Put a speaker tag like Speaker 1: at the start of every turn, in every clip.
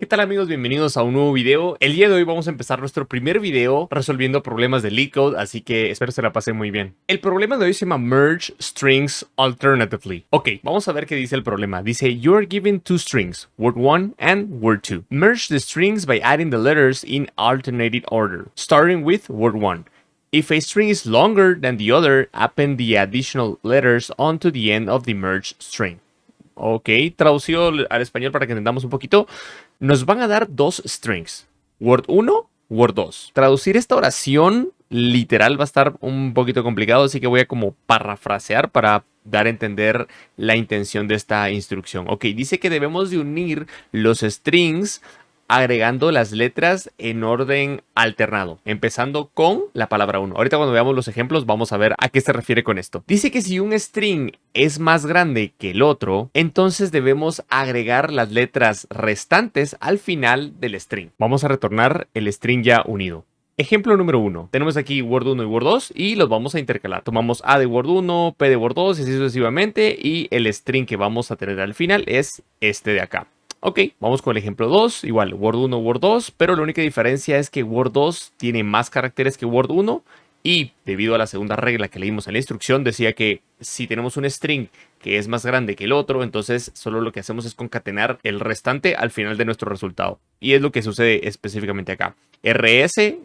Speaker 1: ¿Qué tal amigos? Bienvenidos a un nuevo video. El día de hoy vamos a empezar nuestro primer video resolviendo problemas de LeetCode, así que espero se la pasen muy bien. El problema de hoy se llama Merge Strings Alternatively. Ok, vamos a ver qué dice el problema. Dice, you are given two strings, word 1 and word 2. Merge the strings by adding the letters in alternated order, starting with word 1. If a string is longer than the other, append the additional letters onto the end of the merged string. Ok, traducido al español para que entendamos un poquito, nos van a dar dos strings, word 1, word 2. Traducir esta oración literal va a estar un poquito complicado, así que voy a como parafrasear para dar a entender la intención de esta instrucción. Ok, dice que debemos de unir los strings agregando las letras en orden alternado, empezando con la palabra 1. Ahorita cuando veamos los ejemplos vamos a ver a qué se refiere con esto. Dice que si un string es más grande que el otro, entonces debemos agregar las letras restantes al final del string. Vamos a retornar el string ya unido. Ejemplo número 1. Tenemos aquí Word 1 y Word 2 y los vamos a intercalar. Tomamos A de Word 1, P de Word 2 y así sucesivamente, y el string que vamos a tener al final es este de acá. Ok, vamos con el ejemplo 2, igual Word 1, Word 2, pero la única diferencia es que Word 2 tiene más caracteres que Word 1 y debido a la segunda regla que leímos en la instrucción decía que si tenemos un string que es más grande que el otro, entonces solo lo que hacemos es concatenar el restante al final de nuestro resultado. Y es lo que sucede específicamente acá. RS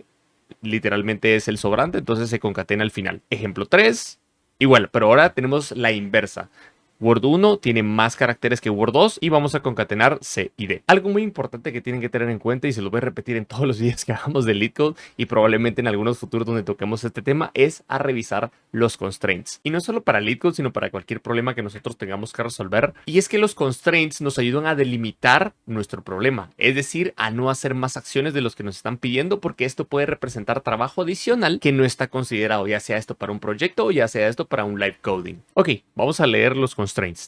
Speaker 1: literalmente es el sobrante, entonces se concatena al final. Ejemplo 3, igual, pero ahora tenemos la inversa. Word 1 tiene más caracteres que Word 2 y vamos a concatenar C y D. Algo muy importante que tienen que tener en cuenta, y se lo voy a repetir en todos los videos que hagamos de LeetCode y probablemente en algunos futuros donde toquemos este tema, es a revisar los constraints. Y no solo para LeetCode, sino para cualquier problema que nosotros tengamos que resolver. Y es que los constraints nos ayudan a delimitar nuestro problema, es decir, a no hacer más acciones de los que nos están pidiendo, porque esto puede representar trabajo adicional que no está considerado, ya sea esto para un proyecto o ya sea esto para un live coding. Ok, vamos a leer los constraints.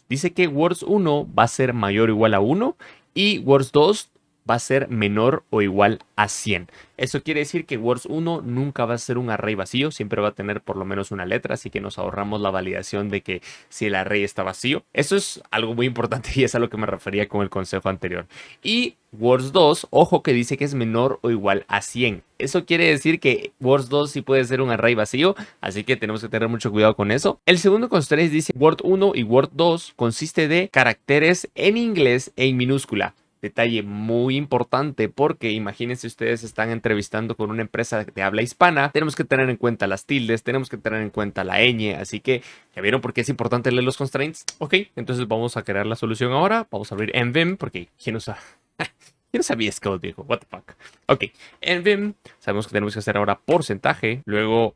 Speaker 1: Dice que words 1 va a ser mayor o igual a 1 y words 2 va a ser menor o igual a 100. Eso quiere decir que words 1 nunca va a ser un array vacío, siempre va a tener por lo menos una letra, así que nos ahorramos la validación de que si el array está vacío. Eso es algo muy importante y es a lo que me refería con el consejo anterior. Y words 2, ojo que dice que es menor o igual a 100. Eso quiere decir que words 2 sí puede ser un array vacío, así que tenemos que tener mucho cuidado con eso. El segundo constraint dice word 1 y word 2 consiste de caracteres en inglés e en minúscula. Detalle muy importante, porque imagínense ustedes están entrevistando con una empresa de habla hispana, tenemos que tener en cuenta las tildes, tenemos que tener en cuenta la ñ, así que ¿ya vieron por qué es importante leer los constraints? Ok, entonces vamos a crear la solución ahora, vamos a abrir en Vim, porque ¿quién usa? Yo no sabía Code, viejo, what the fuck. Ok, en Vim sabemos que tenemos que hacer ahora porcentaje, luego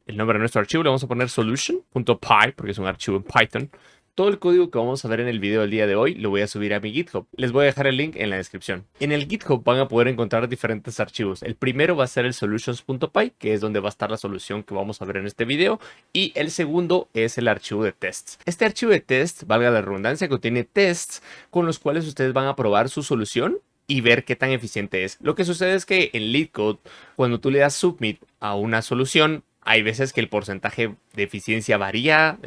Speaker 1: el nombre de nuestro archivo le vamos a poner solution.py, porque es un archivo en Python. Todo el código que vamos a ver en el video del día de hoy lo voy a subir a mi GitHub. Les voy a dejar el link en la descripción. En el GitHub van a poder encontrar diferentes archivos. El primero va a ser el solutions.py, que es donde va a estar la solución que vamos a ver en este video. Y el segundo es el archivo de tests. Este archivo de tests, valga la redundancia, contiene tests con los cuales ustedes van a probar su solución y ver qué tan eficiente es. Lo que sucede es que en LeetCode, cuando tú le das submit a una solución, hay veces que el porcentaje de eficiencia varía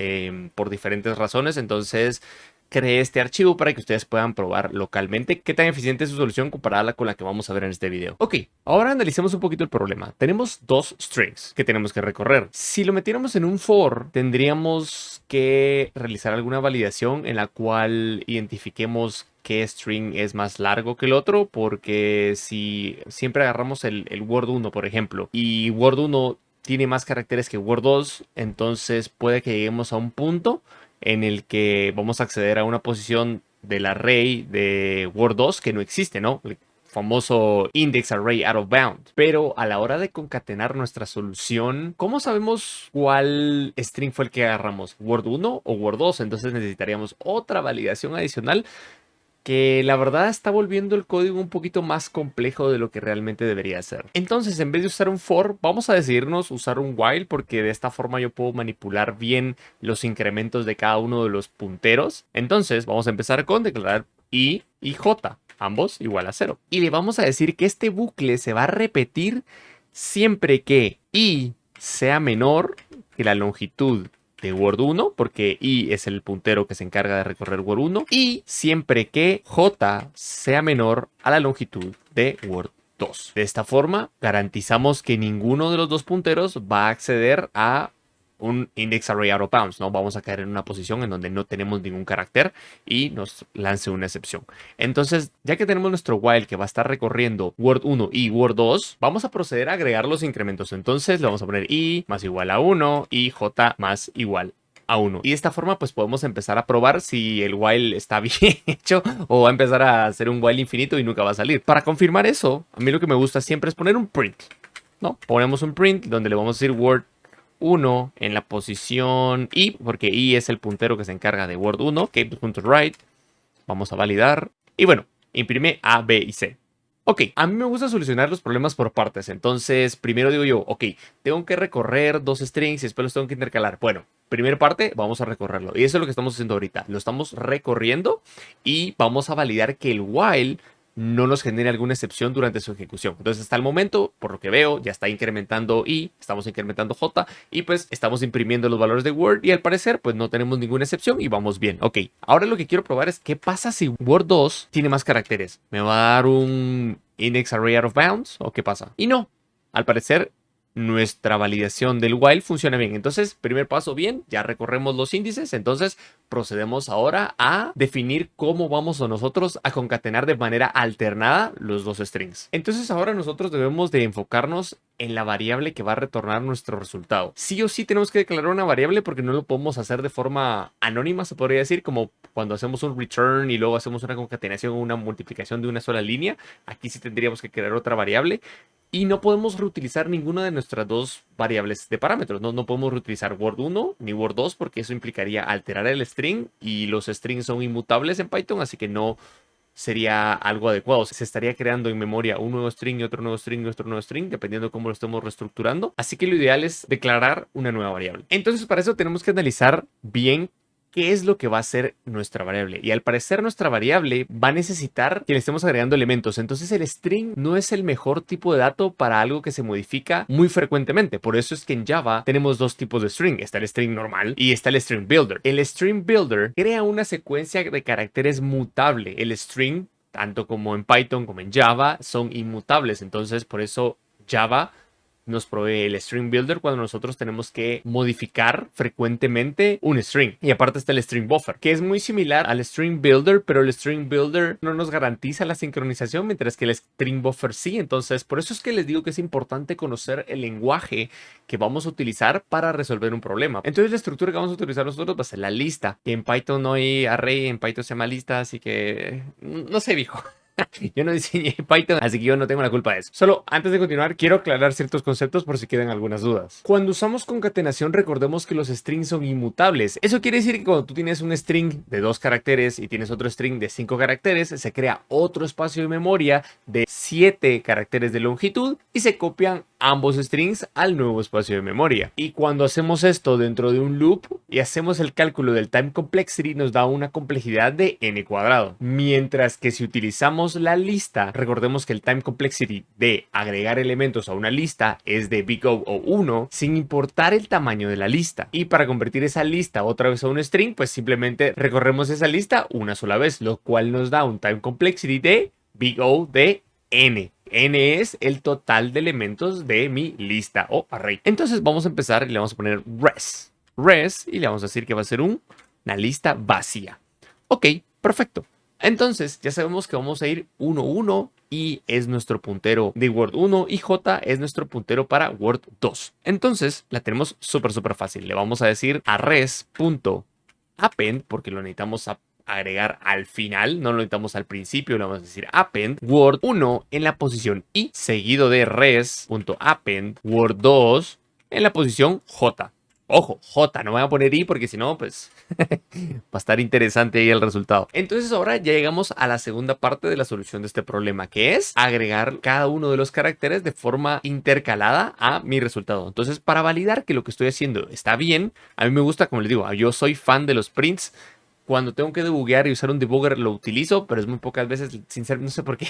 Speaker 1: por diferentes razones, entonces creé este archivo para que ustedes puedan probar localmente qué tan eficiente es su solución comparada con la que vamos a ver en este video. Ok, ahora analicemos un poquito el problema. Tenemos dos strings que tenemos que recorrer. Si lo metiéramos en un for, tendríamos que realizar alguna validación en la cual identifiquemos qué string es más largo que el otro, porque si siempre agarramos el Word 1, por ejemplo, y Word 1 tiene más caracteres que Word 2, entonces puede que lleguemos a un punto en el que vamos a acceder a una posición del array de Word 2 que no existe, ¿no? El famoso index array out of bound. Pero a la hora de concatenar nuestra solución, ¿cómo sabemos cuál string fue el que agarramos? ¿Word 1 o Word 2? Entonces necesitaríamos otra validación adicional que la verdad está volviendo el código un poquito más complejo de lo que realmente debería ser. Entonces, en vez de usar un for, vamos a decidirnos usar un while, porque de esta forma yo puedo manipular bien los incrementos de cada uno de los punteros. Entonces, vamos a empezar con declarar i y j, ambos igual a 0. Y le vamos a decir que este bucle se va a repetir siempre que i sea menor que la longitud de Word 1, porque i es el puntero que se encarga de recorrer Word 1, y siempre que j sea menor a la longitud de Word 2. De esta forma, garantizamos que ninguno de los dos punteros va a acceder a un index array out of bounds, ¿no? Vamos a caer en una posición en donde no tenemos ningún carácter y nos lance una excepción. Entonces, ya que tenemos nuestro while que va a estar recorriendo Word 1 y Word 2, vamos a proceder a agregar los incrementos. Entonces, le vamos a poner i más igual a 1 y j más igual a 1. Y de esta forma, pues podemos empezar a probar si el while está bien hecho o va a empezar a hacer un while infinito y nunca va a salir. Para confirmar eso, a mí lo que me gusta siempre es poner un print, ¿no? Ponemos un print donde le vamos a decir Word 1 en la posición i, porque i es el puntero que se encarga de Word 1, ok.write, vamos a validar, y bueno, imprime A, B y C. Ok, a mí me gusta solucionar los problemas por partes, entonces primero digo yo, ok, tengo que recorrer dos strings y después los tengo que intercalar. Bueno, primera parte, vamos a recorrerlo, y eso es lo que estamos haciendo ahorita, lo estamos recorriendo y vamos a validar que el while no nos genere alguna excepción durante su ejecución. Entonces, hasta el momento, por lo que veo, ya está incrementando i, estamos incrementando j, y pues estamos imprimiendo los valores de Word, y al parecer, pues no tenemos ninguna excepción y vamos bien. Ok, ahora lo que quiero probar es qué pasa si Word 2 tiene más caracteres. ¿Me va a dar un index array out of bounds o qué pasa? Y no, al parecer nuestra validación del while funciona bien. Entonces, primer paso bien, ya recorremos los índices. Entonces, procedemos ahora a definir cómo vamos a nosotros a concatenar de manera alternada los dos strings. Entonces, ahora nosotros debemos de enfocarnos en la variable que va a retornar nuestro resultado. Sí o sí tenemos que declarar una variable porque no lo podemos hacer de forma anónima, se podría decir, como cuando hacemos un return y luego hacemos una concatenación o una multiplicación de una sola línea. Aquí sí tendríamos que crear otra variable. Y no podemos reutilizar ninguna de nuestras dos variables de parámetros. No podemos reutilizar Word 1 ni Word 2 porque eso implicaría alterar el string y los strings son inmutables en Python, así que no sería algo adecuado. Se estaría creando en memoria un nuevo string y otro nuevo string y otro nuevo string, dependiendo de cómo lo estemos reestructurando. Así que lo ideal es declarar una nueva variable. Entonces, para eso tenemos que analizar bien qué es lo que va a ser nuestra variable. Y al parecer nuestra variable va a necesitar que le estemos agregando elementos. Entonces el string no es el mejor tipo de dato para algo que se modifica muy frecuentemente. Por eso es que en Java tenemos dos tipos de string. Está el string normal y está el string builder. El string builder crea una secuencia de caracteres mutable. El string, tanto como en Python como en Java, son inmutables. Entonces por eso Java nos provee el string builder cuando nosotros tenemos que modificar frecuentemente un string. Y aparte está el string buffer, que es muy similar al string builder, pero el string builder no nos garantiza la sincronización, mientras que el string buffer sí. Entonces, por eso es que les digo que es importante conocer el lenguaje que vamos a utilizar para resolver un problema. Entonces, la estructura que vamos a utilizar nosotros va a ser la lista. En Python no hay array, en Python se llama lista, así que no sé, viejo. Yo no diseñé Python, así que yo no tengo la culpa de eso. Solo antes de continuar, quiero aclarar ciertos conceptos por si quedan algunas dudas. Cuando usamos concatenación, recordemos que los strings son inmutables. Eso quiere decir que cuando tú tienes un string de 2 caracteres y tienes otro string de 5 caracteres, se crea otro espacio de memoria de 7 caracteres de longitud y se copian ambos strings al nuevo espacio de memoria. Y cuando hacemos esto dentro de un loop y hacemos el cálculo del time complexity, nos da una complejidad de n cuadrado. Mientras que si utilizamos la lista, recordemos que el time complexity de agregar elementos a una lista es de big O o 1, sin importar el tamaño de la lista. Y para convertir esa lista otra vez a un string, pues simplemente recorremos esa lista una sola vez, lo cual nos da un time complexity de big O de n. N es el total de elementos de mi lista o array. Entonces vamos a empezar y le vamos a poner res y le vamos a decir que va a ser una lista vacía. Ok, perfecto. Entonces ya sabemos que vamos a ir 1, 1 y es nuestro puntero de Word 1 y J es nuestro puntero para Word 2. Entonces la tenemos súper fácil. Le vamos a decir a res.append porque lo necesitamos agregar al final, no lo necesitamos al principio, le vamos a decir append Word 1 en la posición i, seguido de res.append Word 2 en la posición j. Ojo, j, no voy a poner i porque si no, pues va a estar interesante ahí el resultado. Entonces ahora ya llegamos a la segunda parte de la solución de este problema, que es agregar cada uno de los caracteres de forma intercalada a mi resultado. Entonces, para validar que lo que estoy haciendo está bien, a mí me gusta, como les digo, yo soy fan de los prints. Cuando tengo que debuguear y usar un debugger lo utilizo, pero es muy pocas veces, sinceramente, no sé por qué.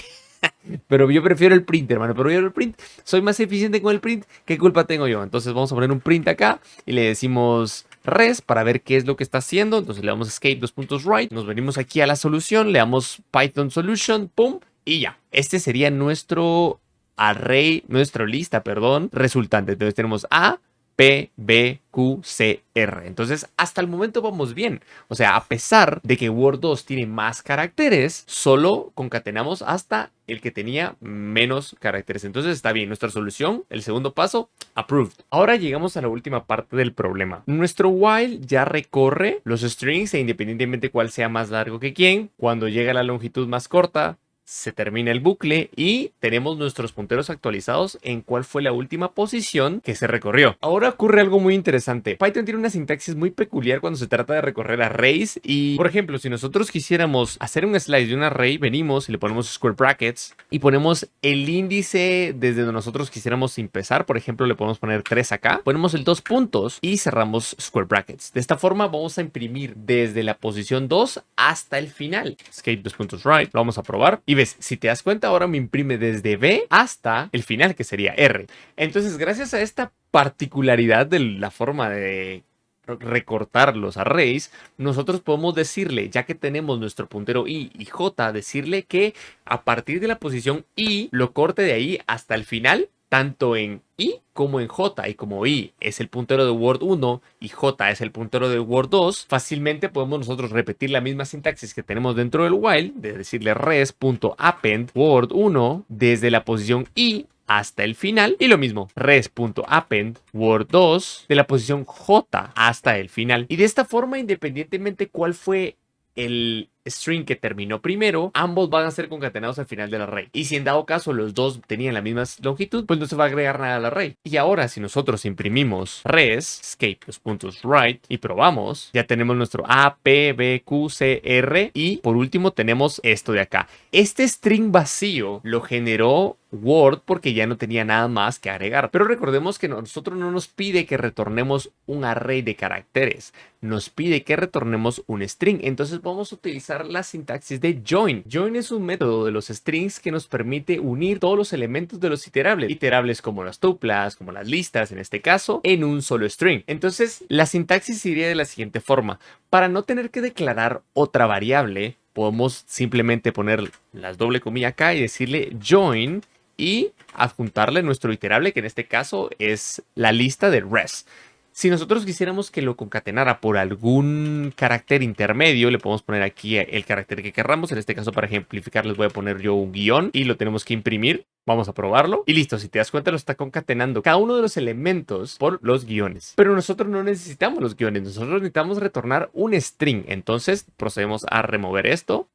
Speaker 1: Pero yo prefiero el print, hermano. Pero yo el print, soy más eficiente con el print. ¿Qué culpa tengo yo? Entonces vamos a poner un print acá y le decimos res para ver qué es lo que está haciendo. Entonces le damos escape, write, nos venimos aquí a la solución, le damos Python solution, pum, y ya. Este sería nuestro array, nuestra lista, perdón, resultante. Entonces tenemos A, P, B, Q, C, R. Entonces, hasta el momento vamos bien. O sea, a pesar de que Word 2 tiene más caracteres, solo concatenamos hasta el que tenía menos caracteres. Entonces, está bien. Nuestra solución, el segundo paso, approved. Ahora llegamos a la última parte del problema. Nuestro while ya recorre los strings e independientemente cuál sea más largo que quién, cuando llega a la longitud más corta, se termina el bucle y tenemos nuestros punteros actualizados en cuál fue la última posición que se recorrió. Ahora ocurre algo muy interesante. Python tiene una sintaxis muy peculiar cuando se trata de recorrer arrays y, por ejemplo, si nosotros quisiéramos hacer un slice de un array, venimos y le ponemos square brackets y ponemos el índice desde donde nosotros quisiéramos empezar. Por ejemplo, le podemos poner 3 acá, ponemos el 2 puntos y cerramos square brackets. De esta forma vamos a imprimir desde la posición 2 hasta el final. Escape 2.write, lo vamos a probar y ves, si te das cuenta, ahora me imprime desde B hasta el final, que sería R. Entonces, gracias a esta particularidad de la forma de recortar los arrays, nosotros podemos decirle, ya que tenemos nuestro puntero I y J, decirle que a partir de la posición I lo corte de ahí hasta el final, tanto en I como en J, y como I es el puntero de Word 1 y J es el puntero de Word 2, fácilmente podemos nosotros repetir la misma sintaxis que tenemos dentro del while, de decirle res.append Word 1 desde la posición I hasta el final, y lo mismo, res.append Word 2 de la posición J hasta el final. Y de esta forma, independientemente cuál fue el string que terminó primero, ambos van a ser concatenados al final del array. Y si en dado caso los dos tenían la misma longitud, pues no se va a agregar nada al array. Y ahora, si nosotros imprimimos res, escape, los puntos write, y probamos, ya tenemos nuestro A, P, B, Q, C, R, y por último tenemos esto de acá. Este string vacío lo generó Word porque ya no tenía nada más que agregar. Pero recordemos que nosotros no nos pide que retornemos un array de caracteres, nos pide que retornemos un string. Entonces vamos a utilizar la sintaxis de join. Join es un método de los strings que nos permite unir todos los elementos de los iterables. Iterables como las tuplas, como las listas en este caso, en un solo string. Entonces la sintaxis iría de la siguiente forma. Para no tener que declarar otra variable, podemos simplemente poner las doble comilla acá y decirle join y adjuntarle nuestro iterable, que en este caso es la lista de res. Si nosotros quisiéramos que lo concatenara por algún carácter intermedio, le podemos poner aquí el carácter que querramos. En este caso, para ejemplificar, les voy a poner yo un guión y lo tenemos que imprimir. Vamos a probarlo. Y listo, si te das cuenta, lo está concatenando cada uno de los elementos por los guiones. Pero nosotros no necesitamos los guiones, nosotros necesitamos retornar un string. Entonces procedemos a remover esto.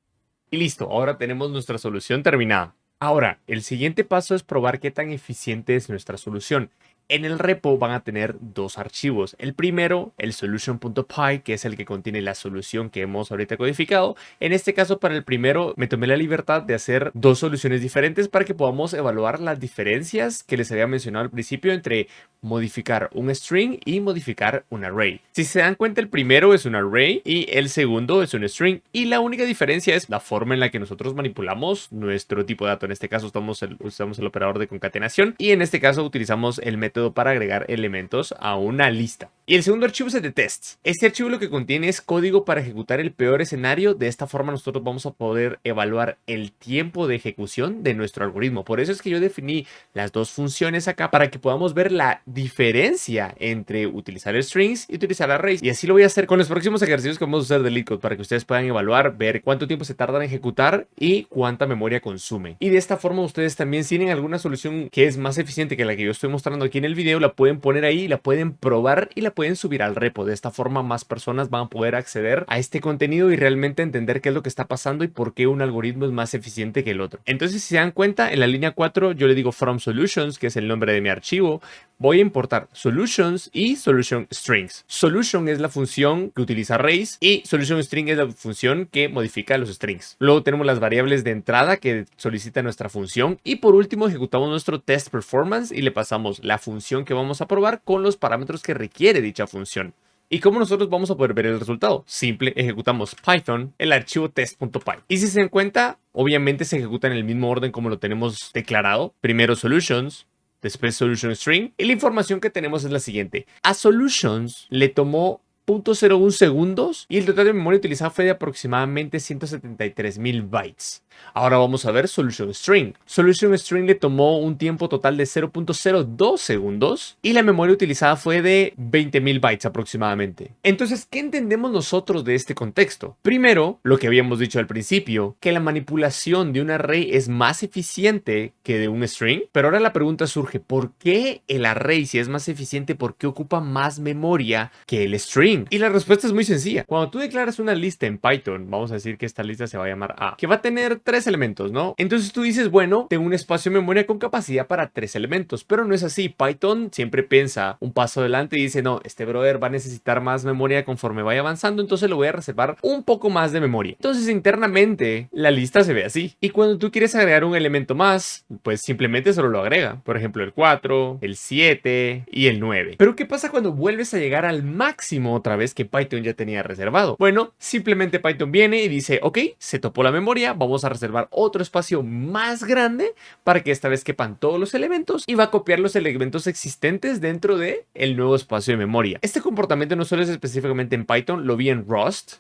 Speaker 1: Y listo, ahora tenemos nuestra solución terminada. Ahora, el siguiente paso es probar qué tan eficiente es nuestra solución. En el repo van a tener dos archivos. El primero, el solution.py, que es el que contiene la solución que hemos ahorita codificado. En este caso, para el primero, me tomé la libertad de hacer dos soluciones diferentes para que podamos evaluar las diferencias que les había mencionado al principio entre modificar un string y modificar un array. Si se dan cuenta, el primero es un array y el segundo es un string. Y la única diferencia es la forma en la que nosotros manipulamos nuestro tipo de dato. En este caso, usamos el operador de concatenación y en este caso utilizamos el método para agregar elementos a una lista. Y el segundo archivo es el de tests. Este archivo lo que contiene es código para ejecutar el peor escenario. De esta forma nosotros vamos a poder evaluar el tiempo de ejecución de nuestro algoritmo. Por eso es que yo definí las dos funciones acá para que podamos ver la diferencia entre utilizar strings y utilizar arrays. Y así lo voy a hacer con los próximos ejercicios que vamos a usar de LeetCode para que ustedes puedan evaluar, ver cuánto tiempo se tarda en ejecutar y cuánta memoria consume. Y de esta forma ustedes también, si tienen alguna solución que es más eficiente que la que yo estoy mostrando aquí en el video, la pueden poner ahí, la pueden probar y la pueden subir al repo. De esta forma más personas van a poder acceder a este contenido y realmente entender qué es lo que está pasando y por qué un algoritmo es más eficiente que el otro. Entonces, si se dan cuenta, en la línea 4 yo le digo from solutions, que es el nombre de mi archivo. Voy a importar solutions y solution strings. Solution es la función que utiliza arrays y solution string es la función que modifica los strings. Luego tenemos las variables de entrada que solicita nuestra función y por último ejecutamos nuestro test performance y le pasamos la función que vamos a probar con los parámetros que requiere dicha función. ¿Y cómo nosotros vamos a poder ver el resultado? Simple, ejecutamos Python, el archivo test.py. Y si se dan cuenta, obviamente se ejecuta en el mismo orden como lo tenemos declarado. Primero solutions, después solution string. Y la información que tenemos es la siguiente. A solutions le tomó 0.01 segundos y el total de memoria utilizada fue de aproximadamente 173.000 bytes. Ahora vamos a ver Solution String. Solution String le tomó un tiempo total de 0.02 segundos y la memoria utilizada fue de 20.000 bytes aproximadamente. Entonces, ¿qué entendemos nosotros de este contexto? Primero, lo que habíamos dicho al principio, que la manipulación de un array es más eficiente que de un string, pero ahora la pregunta surge, ¿por qué el array, si es más eficiente, por qué ocupa más memoria que el string? Y la respuesta es muy sencilla. Cuando tú declaras una lista en Python, vamos a decir que esta lista se va a llamar A, que va a tener 3 elementos, ¿no? Entonces tú dices, bueno, tengo un espacio de memoria con capacidad para 3 elementos, pero no es así. Python siempre piensa un paso adelante y dice, no, este brother va a necesitar más memoria conforme vaya avanzando, entonces le voy a reservar un poco más de memoria. Entonces internamente la lista se ve así. Y cuando tú quieres agregar un elemento más, pues simplemente solo lo agrega. Por ejemplo, el 4, el 7 y el 9. Pero ¿qué pasa cuando vuelves a llegar al máximo otra vez que Python ya tenía reservado? Bueno, simplemente Python viene y dice, ok, se topó la memoria, vamos a reservar otro espacio más grande para que esta vez quepan todos los elementos y va a copiar los elementos existentes dentro de el nuevo espacio de memoria. Este comportamiento no solo es específicamente en Python, lo vi en Rust.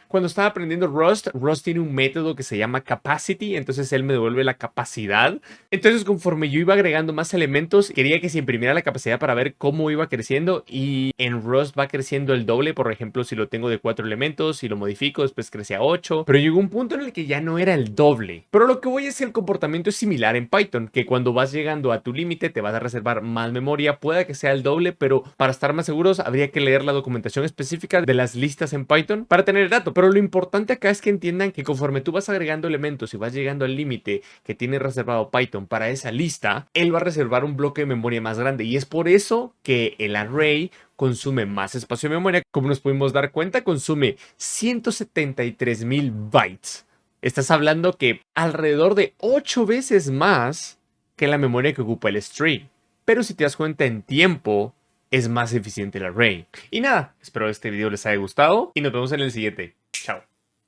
Speaker 1: Cuando estaba aprendiendo Rust tiene un método que se llama capacity, entonces él me devuelve la capacidad. Entonces conforme yo iba agregando más elementos, quería que se imprimiera la capacidad para ver cómo iba creciendo y en Rust va creciendo el doble, por ejemplo, si lo tengo de 4 elementos, si lo modifico, después crece a 8, pero llegó un punto en el que ya no era el doble. Pero lo que voy es que el comportamiento es similar en Python, que cuando vas llegando a tu límite te vas a reservar más memoria, pueda que sea el doble, pero para estar más seguros habría que leer la documentación específica de las listas en Python para tener el dato. Pero lo importante acá es que entiendan que conforme tú vas agregando elementos y vas llegando al límite que tiene reservado Python para esa lista, él va a reservar un bloque de memoria más grande y es por eso que el array consume más espacio de memoria. Como nos pudimos dar cuenta, consume 173.000 bytes. Estás hablando que alrededor de 8 veces más que la memoria que ocupa el string. Pero si te das cuenta en tiempo, es más eficiente el array. Y nada, espero este video les haya gustado y nos vemos en el siguiente. Chao.